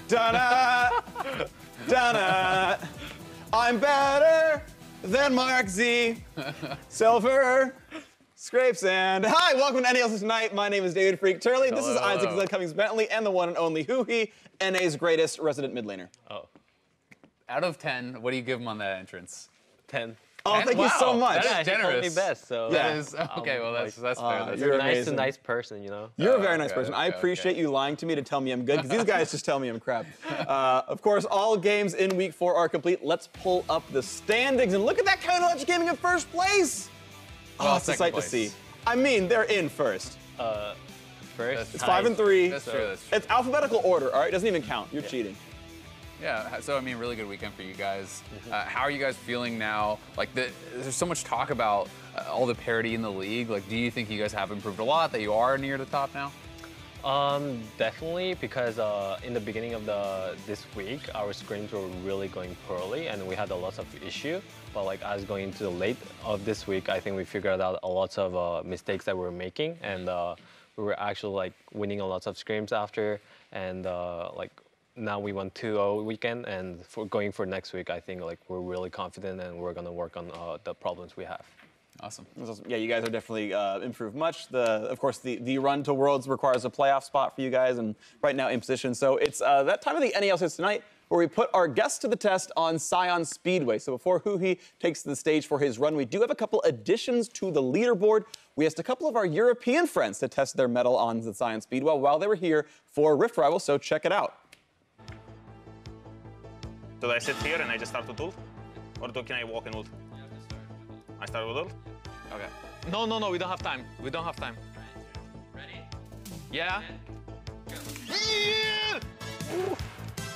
Da-da, da-da. I'm better than Mark Z. Silver scrapes and hi, welcome to LCS Tonight. My name is David Freak Turley. This is Isaac Cummings Bentley and the one and only Huhi, NA's greatest resident mid laner. Oh. Out of 10, what do you give him on that entrance? 10. Oh, thank you so much. That is generous. He told me best, so. That is, okay, well, that's fair. That's You're a nice person, you know? You're a very nice person. I appreciate you lying to me to tell me I'm good, because these guys just tell me I'm crap. Of course, all games in Week 4 are complete. Let's pull up the standings, and look at that Counter Legend Gaming in first place. Well, it's a sight to see. I mean, they're in first. First? It's 5 and 3. That's true, that's true. It's alphabetical order, all right? It doesn't even count. You're cheating. Yeah, so I mean, really good weekend for you guys. How are you guys feeling now? Like, there's so much talk about all the parity in the league. Like, do you think you guys have improved a lot, that you are near the top now? Definitely, because in the beginning of this week, our scrims were really going poorly, and we had a lot of issue. But like, as going into the late of this week, I think we figured out a lot of mistakes that we were making, and we were actually like winning a lot of scrims after, and like. Now we won 2-0 weekend, and for going for next week, I think like we're really confident, and we're gonna work on the problems we have. Awesome. Yeah, you guys are definitely improved much. Of course, the run to Worlds requires a playoff spot for you guys, and right now in position. So it's that time of the LCS Tonight where we put our guests to the test on Sion Speedway. So before Huhi takes the stage for his run, we do have a couple additions to the leaderboard. We asked a couple of our European friends to test their mettle on the Sion Speedway while they were here for Rift Rivals, so check it out. Do I sit here and I just start with ult? Or can I walk in ult? I start with ult? Okay. No, we don't have time. We don't have time. Ready? Yeah? Yeah!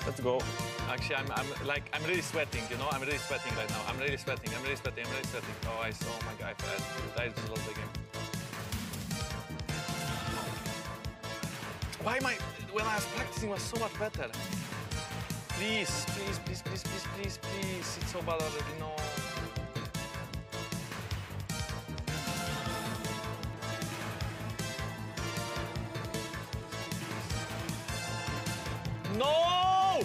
Let's go. Actually, I'm really sweating, you know? I'm really sweating right now. I'm really sweating. Oh, I saw my guy fast. That is a little bit game. Why am I, when I was practicing, was so much better. Please. It's so bad already, no. No!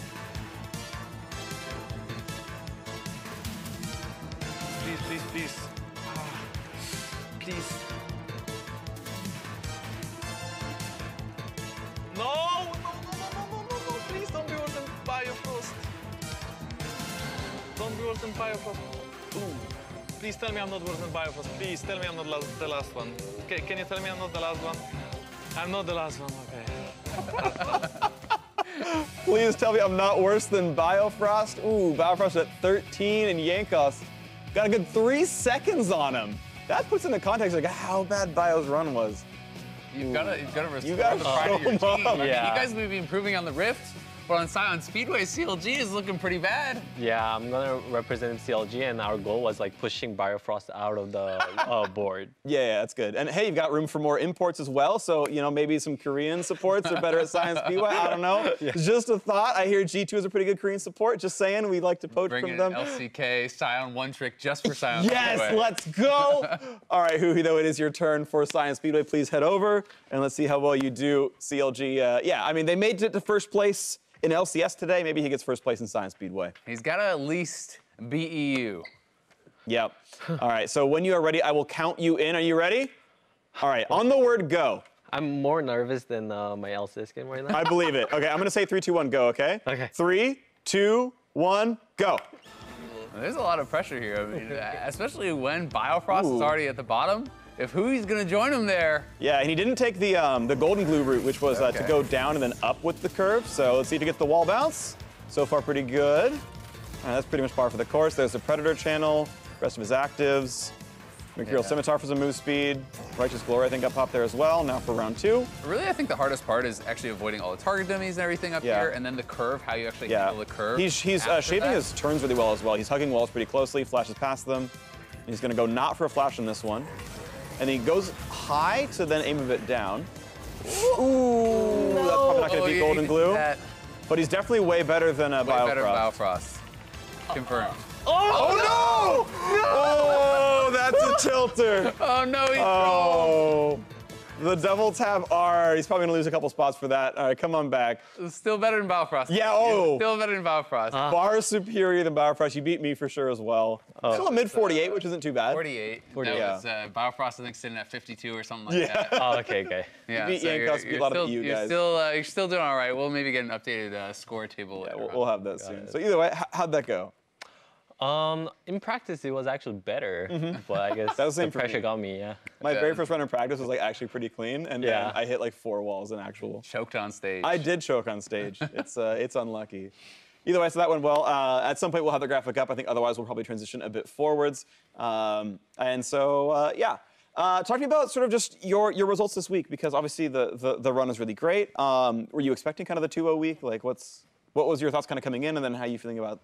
Please. Please. No! Please don't be worse than Biofrost. Don't be worse than Biofrost. Ooh. Please tell me I'm not worse than Biofrost. Please tell me I'm not the last one. Can you tell me I'm not the last one? I'm not the last one, okay. Please tell me I'm not worse than Biofrost. Ooh, Biofrost at 13 and Yankos got a good 3 seconds on him. That puts into context like how bad Bio's run was. You've got to restore the pride of your team. I mean, you guys may be improving on the Rift, but on Sion Speedway, CLG is looking pretty bad. Yeah, I'm gonna represent CLG, and our goal was like pushing Biofrost out of the board. Yeah, that's good. And hey, you've got room for more imports as well, so you know maybe some Korean supports are better at Sion Speedway. I don't know. Yeah. Just a thought. I hear G2 is a pretty good Korean support. Just saying, we like to poach from them. LCK Sion one trick just for Sion Yes, Speedway. let's go. All right, Huhi, though it is your turn for Sion Speedway. Please head over and let's see how well you do. CLG. Yeah, I mean they made it to first place in LCS today. Maybe he gets first place in Sion Speedway. He's got to at least beat EU. Yep. All right, so when you are ready, I will count you in. Are you ready? All right, on the word go. I'm more nervous than my LCS game right now. I believe it. Okay, I'm going to say 3, 2, 1, go, okay? Okay. 3, 2, 1, go. There's a lot of pressure here, I mean, especially when Biofrost is already at the bottom. If Hui's going to join him there. Yeah, and he didn't take the golden glue route, which was to go down and then up with the curve. So let's see if he gets the wall bounce. So far, pretty good. All right, that's pretty much par for the course. There's the Predator channel, rest of his actives. Mercurial Scimitar for some move speed. Righteous Glory, I think, got popped there as well. Now for round 2. Really, I think the hardest part is actually avoiding all the target dummies and everything up here, and then the curve, how you actually handle the curve. He's shaping his turns really well as well. He's hugging walls pretty closely, flashes past them. He's going to go not for a flash in this one. And he goes high to then aim a bit down. Ooh, that's probably not going to beat Golden Glue. But he's definitely way better than Biofrost. Way better than Biofrost. Confirmed. Oh no! No! Oh, that's a tilter. Oh no, he's The double tap R. He's probably gonna lose a couple spots for that. All right, come on back. Still better than Battlefirost. Yeah, oh. Still better than Battlefirost. Far superior than Battlefirost. You beat me for sure as well. Still a mid 48, which isn't too bad. 48. 48. That was Battlefirost, I think, sitting at 52 or something like that. Oh, okay. Yeah, beat Yankos, beat a lot of you guys. You're still doing all right. We'll maybe get an updated score table later. We'll have that soon. So either way, how'd that go? In practice, it was actually better, but I guess That was the same the for pressure me. got me. Yeah. My very first run in practice was like actually pretty clean, and then Yeah. I hit like 4 walls in actual. Choked on stage. I did choke on stage. It's unlucky. Either way, so that went well. At some point, we'll have the graphic up. I think otherwise, we'll probably transition a bit forwards. And so, yeah. Talk to me about sort of just your results this week, because obviously the run is really great. Were you expecting kind of the 2-0 week? Like, what was your thoughts kind of coming in, and then how are you feeling about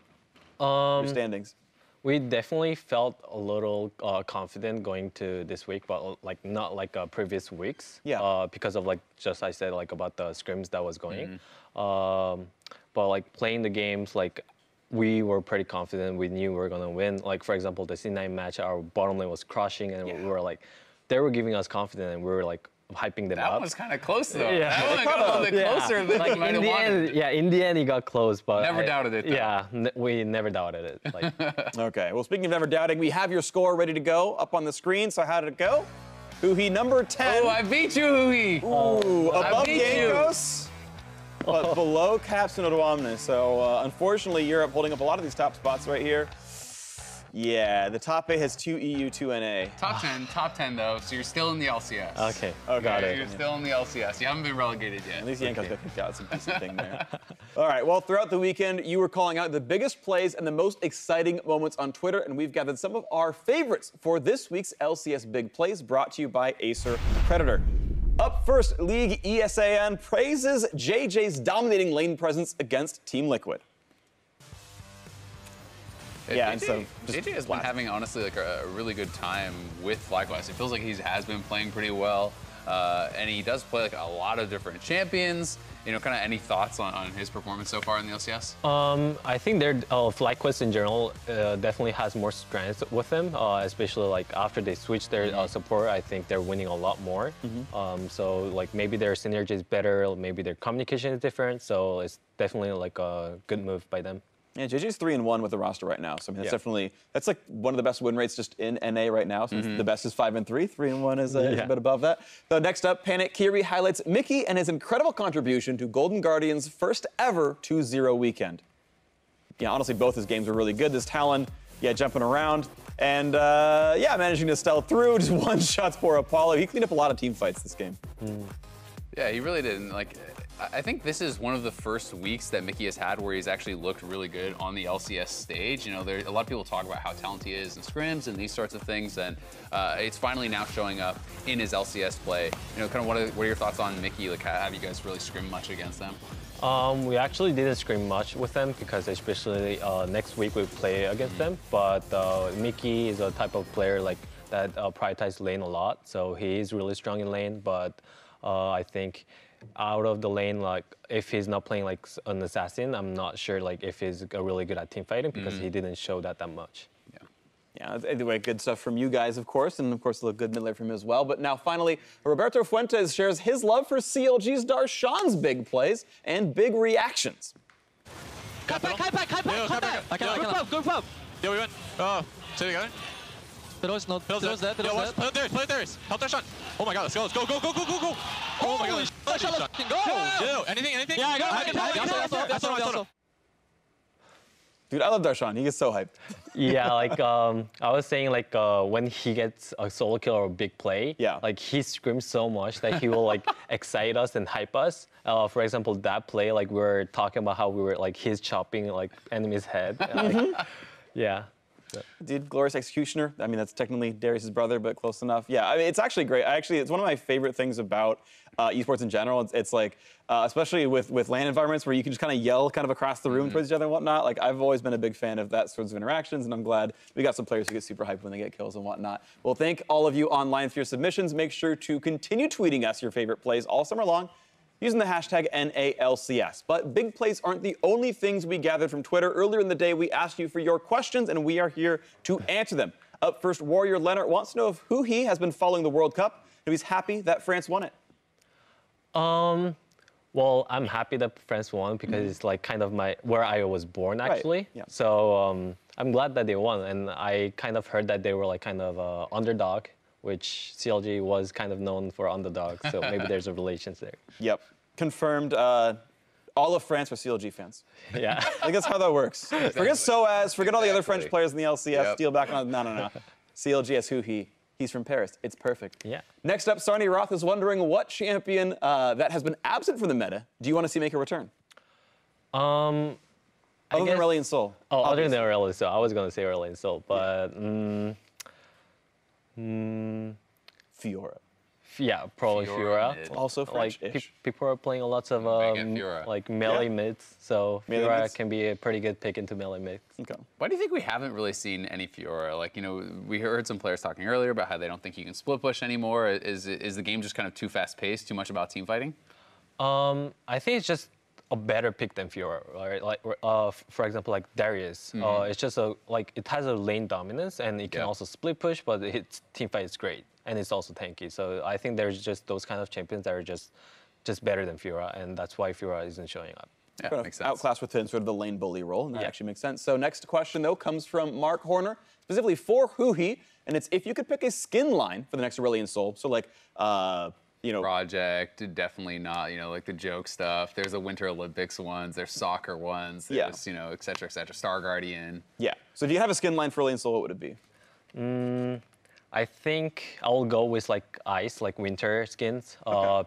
your standings? We definitely felt a little confident going to this week, but like not like previous weeks. Yeah. Because of like just I said like about the scrims that was going. But like playing the games, like we were pretty confident. We knew we were gonna win. Like for example, the C9 match, our bottom lane was crushing, and we were like, they were giving us confidence, and we were like hyping them up. That was kind of close though. Yeah. That one got a little bit closer than Like you might in have the wanted. end, yeah, in the end, it got close, but Never doubted it, though. Yeah, we never doubted it. Like, Okay, well, speaking of never doubting, we have your score ready to go up on the screen. So how did it go? Huhi, number 10. Oh, I beat you, Huhi. Ooh, above beat you. Yankos, but below Caps and Odwamne. So unfortunately, Europe holding up a lot of these top spots right here. Yeah, the top 8 has 2 EU, 2 NA. Top 10 though, so you're still in the LCS. okay, got it. You're still in the LCS. You haven't been relegated yet. At least Yankos got kicked out. It's a decent thing there. All right, well, throughout the weekend, you were calling out the biggest plays and the most exciting moments on Twitter, and we've gathered some of our favorites for this week's LCS Big Plays, brought to you by Acer Predator. Up first, League ESAN praises JJ's dominating lane presence against Team Liquid. Yeah, and so just JJ has been having honestly like a really good time with Likewise. It feels like he has been playing pretty well, and he does play like a lot of different champions. You know, kind of any thoughts on his performance so far in the LCS? I think FlyQuest in general definitely has more strength with them, especially like after they switched their support. I think they're winning a lot more. So like maybe their synergy is better, maybe their communication is different. So it's definitely like a good move by them. Yeah, JJ's 3-1 with the roster right now. So I mean, that's like one of the best win rates just in NA right now. So the best is 5-3. 3-1 is a bit above that. So next up, Panic Kiri highlights Mickey and his incredible contribution to Golden Guardian's first ever 2-0 weekend. Yeah, honestly, both his games were really good. This Talon, jumping around and managing to stealth through. Just one shots for Apollo. He cleaned up a lot of team fights this game. Yeah, he really did. And like, I think this is one of the first weeks that Mickey has had where he's actually looked really good on the LCS stage. You know, there's a lot of people talk about how talented he is in scrims and these sorts of things, and it's finally now showing up in his LCS play. You know, kind of what are your thoughts on Mickey? Like, have you guys really scrimmed much against them? We actually didn't scrim much with them because especially next week we play against them. But Mickey is a type of player like that prioritizes lane a lot, so he is really strong in lane. But I think out of the lane, like if he's not playing like an assassin, I'm not sure like if he's really good at team fighting because he didn't show that much. Yeah, anyway, good stuff from you guys, of course, and of course a little good mid lane from him as well. But now finally, Roberto Fuentes shares his love for CLG's Darshan's big plays and big reactions. Cut back. I can go pub. Yeah, we went. Oh, say it again. Pedro's not. Pedro's dead. Play it there. Help Darshan. Oh my god, let's go. Go. Oh my god. Darshan can go. Yo, anything? Yeah, I got it. I saw. Dude, I love Darshan. He gets so hyped. Yeah, like I was saying, like when he gets a solo kill or a big play, like he screams so much that he will like excite us and hype us. For example, that play, like we were talking about how we were like he's chopping like enemy's head. And, like, yeah. Dude, Glorious Executioner. I mean, that's technically Darius' brother, but close enough. Yeah, I mean, it's actually great. It's one of my favorite things about esports in general. It's like, especially with LAN environments where you can just kind of yell kind of across the room towards each other and whatnot. Like, I've always been a big fan of that sorts of interactions, and I'm glad we got some players who get super hyped when they get kills and whatnot. Well, thank all of you online for your submissions. Make sure to continue tweeting us your favorite plays all summer long using the hashtag NALCS. But big plays aren't the only things we gathered from Twitter. Earlier in the day, we asked you for your questions, and we are here to answer them. Up first, Warrior Leonard wants to know if Huhi has been following the World Cup. he's happy that France won it. Well, I'm happy that France won because it's like kind of where I was born actually. Right. Yeah. So I'm glad that they won, and I kind of heard that they were like kind of underdog, which CLG was kind of known for underdogs. So maybe there's a relation there. Yep. Confirmed. All of France are CLG fans. Yeah. I think that's how that works. Forget SOAS, forget all the other French players in the LCS, Yep. steal back on. No. CLG Huhi. He's from Paris. It's perfect. Yeah. Next up, Sarni Roth is wondering what champion that has been absent from the meta do you want to see make a return? I Other than guess- Aurelion Sol. Oh, other obviously. than Aurelion Sol, I was gonna say Aurelion Sol, but Fiora. yeah, probably Fiora Fiora. mid. Also Like French-ish. people are playing lots of Big at Fiora. like melee mids, so Melee Fiora mids? can be a pretty good pick into melee mids. Okay. Why do you think we haven't really seen any Fiora? Like, you know, we heard some players talking earlier about how they don't think you can split push anymore. Is the game just kind of too fast paced, too much about team fighting? I think it's just a better pick than Fiora, right? Like, for example, like Darius. It's just it has a lane dominance and it can Yeah. also split push, but its team fight is great and it's also tanky. So I think there's just those kind of champions that are just better than Fiora, and that's why Fiora isn't showing up. Yeah, Kind of makes sense. outclassed within sort of the lane bully role, and that Yeah. actually makes sense. So next question, though, comes from Mark Horner, specifically for Huhi, and it's if you could pick a skin line for the next Aurelion Sol, so like, you know, Project, definitely not, you know, like the joke stuff. There's the Winter Olympics ones, there's soccer ones, Yeah. there's, you know, et cetera, Star Guardian. yeah. So if you have a skin line for Aurelion Sol, what would it be? I think I'll go with like ice, like winter skins,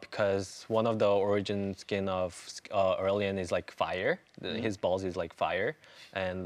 because one of the origin skin of Aurelion is like fire. His balls is like fire, and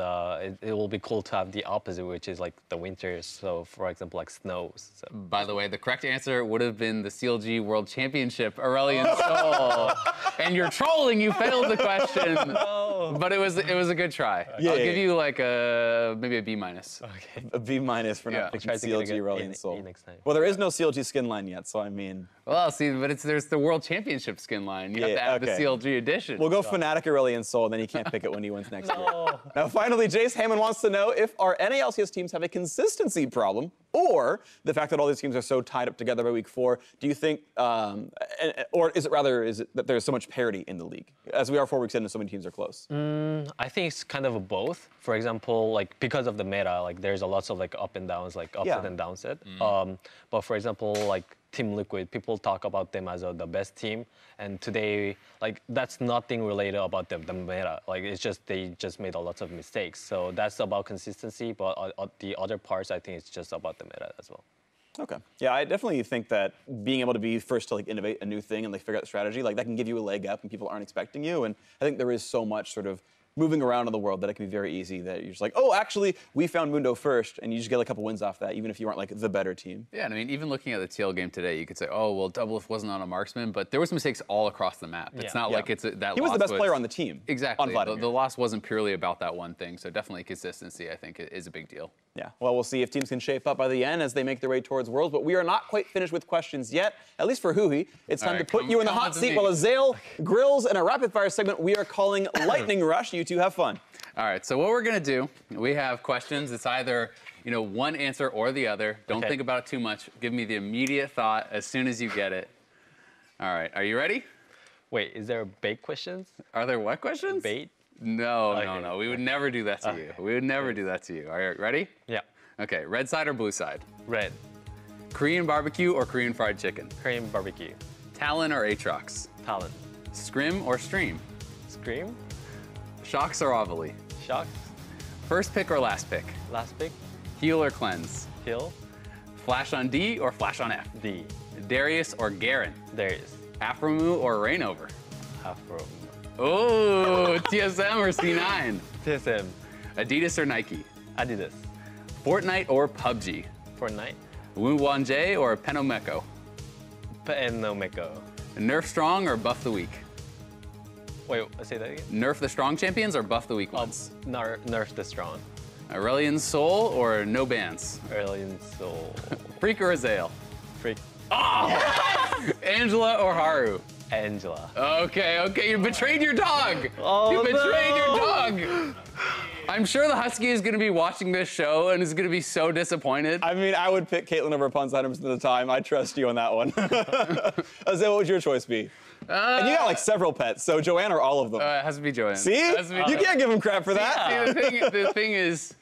it will be cool to have the opposite, which is like the winters. So for example, like snows. So. By the way, the correct answer would have been the CLG World Championship, Aurelion Sol. And you're trolling, you failed the question. No. But it was a good try. Yeah, I'll yeah, give you like maybe a B minus. Okay. A B minus for Yeah. not picking Try to get a CLG good Aurelion A Sol. next time. Well, there is no CLG skin line yet, so I mean, Well, see, but there's the World Championship skin line. You have to add okay. the CLG edition. we'll go Fnatic Aurelion Sol, and then he can't pick it when he wins next year. Now, finally, Jace Hammond wants to know if our NALCS teams have a consistency problem, or the fact that all these teams are so tied up together by week 4. Do you think, or is it that there's so much parity in the league? As we are 4 weeks in and so many teams are close. I think it's kind of a both. For example, like because of the meta, like there's a lots of like up and downs, like upset and downset. But for example, like Team Liquid, people talk about them as the best team, and today, like that's nothing related about the meta. Like it's just they just made a lot of mistakes. So that's about consistency. But the other parts, I think it's just about the meta as well. Okay. Yeah, I definitely think that being able to be first to like innovate a new thing and like figure out the strategy, like that can give you a leg up and people aren't expecting you. And I think there is so much sort of moving around in the world that it can be very easy that you're just like, oh, actually, we found Mundo first, and you just get a couple wins off that, even if you aren't like the better team. Yeah, and I mean, even looking at the TL game today, you could say, oh, well, Doublelift wasn't on a marksman, but there was mistakes all across the map. It's not like it's that He was the loss best player on the team. Exactly. On Vladimir. The loss wasn't purely about that one thing, so definitely consistency, I think, is a big deal. Yeah, well, we'll see if teams can shape up by the end as they make their way towards Worlds, but we are not quite finished with questions yet, at least for Huhi. It's time All to right, put you in the come hot on to seat me. while Azale grills in a rapid-fire segment we are calling Lightning Rush. You two have fun. All right, so what we're gonna do, we have questions. It's either, you know, one answer or the other. Don't Okay. think about it too much. Give me the immediate thought as soon as you get it. All right, are you ready? Wait, is there bait questions? Are there what questions? Bait? No, Okay. no. We would never do that to you. We would never do that to you. All right, ready? Yeah. Okay, red side or blue side? Red. Korean barbecue or Korean fried chicken? Korean barbecue. Talon or Aatrox? Talon. Scrim or Stream? Scream. Shocks or Ovally? Shock. First pick or last pick? Last pick. Heal or Cleanse? Kill. Flash on D or Flash on F? D. Darius or Garen? Darius. Afromu or Rainover? Afro. Oh, TSM or C9? TSM. Adidas or Nike? Adidas. Fortnite or PUBG? Fortnite. Wu Wanje or Penomeko? Penomeko. Nerf Strong or Buff the Weak? Wait, say that again? Nerf the Strong champions or Buff the Weak ones? Nerf the strong. Aurelion Sol or no bans? Aurelion Sol. Freak or Azale? Freak. Angela or Haru? Angela. Okay, you betrayed your dog. Oh, you betrayed no. your dog. I'm sure the Husky is going to be watching this show and is going to be so disappointed. I mean, I would pick Caitlyn over Punz 100% of the time. I trust you on that one. Azale, what would your choice be? And you got like several pets, so Joanne or all of them? It has to be Joanne. See? It has to be You Joanne. can't give him crap for that. See, the thing is,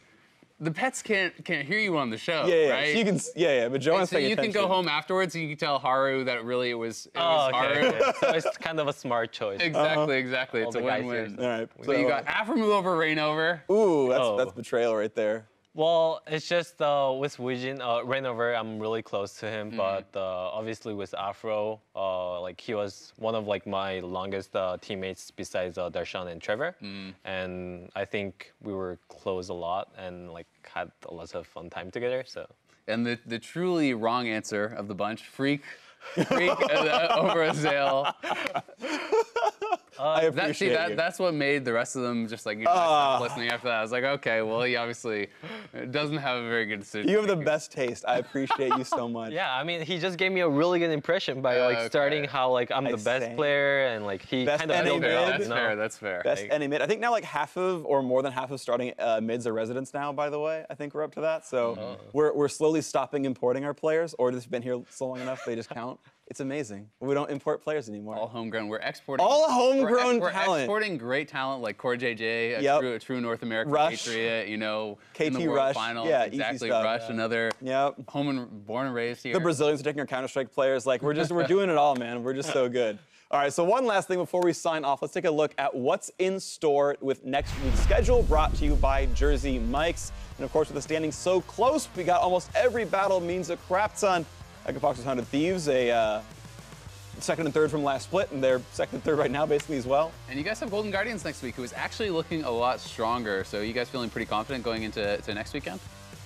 the pets can't hear you on the show, Yeah, right? so you can, but Joanne's So paying you attention. can go home afterwards and you can tell Haru that really it was Oh, Haru. okay. So it's kind of a smart choice. Exactly. All It's a the guys win-win. here. All right. So you got Afro over, Rain over. Ooh, that's Oh. betrayal right there. Well, it's just with Wijin, Rainover, I'm really close to him, but obviously with Afro, like he was one of like my longest teammates besides Darshan and Trevor, and I think we were close a lot and like had a lot of fun time together. So. And the truly wrong answer of the bunch, Freak over Azale. I appreciate you. That's what made the rest of them just like, stop listening after that. I was like, okay, well, he obviously doesn't have a very good decision. You have the best taste. I appreciate you so much. Yeah, I mean, he just gave me a really good impression by like starting how like I'm the best player and like he Best kind of NA built it mid. up, That's you know? fair. That's fair. Best NA mid. I think now like half of, or more than half of starting mids are residents now, by the way. I think we're up to that. So we're slowly stopping importing our players, or they've been here so long enough they just count. It's amazing. We don't import players anymore. All homegrown. We're exporting. All homegrown we're talent. exporting great talent like Core JJ, a true North American Rush. patriot, you know, KT in the World Rush. Finals. Yeah, easy exactly. stuff. Rush, another Yep. born and raised here. The Brazilians are taking our Counter-Strike players. Like, we're doing it all, man. We're just so good. All right, so one last thing before we sign off. Let's take a look at what's in store with next week's schedule, brought to you by Jersey Mikes. And of course, with the standings so close, we got almost every battle means a crap ton. Epic 100 Thieves, a second and third from last split, and they're second and third right now, basically, as well. And you guys have Golden Guardians next week, who is actually looking a lot stronger. So you guys feeling pretty confident going into next weekend?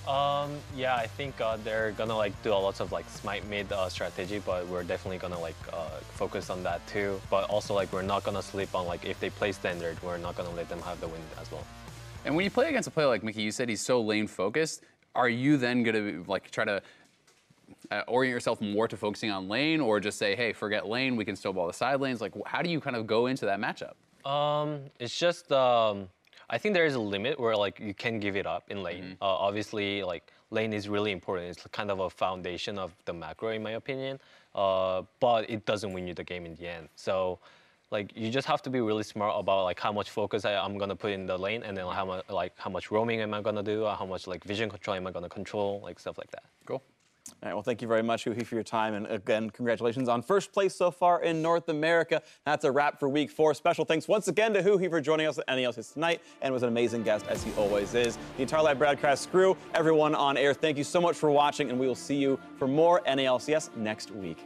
Yeah, I think they're gonna like do a lot of like smite mid strategy, but we're definitely gonna like focus on that too. But also like we're not gonna sleep on like if they play standard, we're not gonna let them have the win as well. And when you play against a player like Mickey, you said he's so lane focused. Are you then gonna like try to orient yourself more to focusing on lane, or just say, hey, forget lane, we can still ball the side lanes? Like, how do you kind of go into that matchup? It's just I think there is a limit where like you can give it up in lane. Obviously, like lane is really important. It's kind of a foundation of the macro, in my opinion. But it doesn't win you the game in the end. So, like you just have to be really smart about like how much focus I'm gonna put in the lane, and then how much roaming am I gonna do, or how much like vision control am I gonna control, like stuff like that. Cool. All right, well, thank you very much, Huhi, for your time. And again, congratulations on first place so far in North America. That's a wrap for week 4. Special thanks once again to Huhi for joining us at LCS Tonight, and was an amazing guest, as he always is. The entire live broadcast crew, everyone on air, thank you so much for watching, and we will see you for more NALCS next week.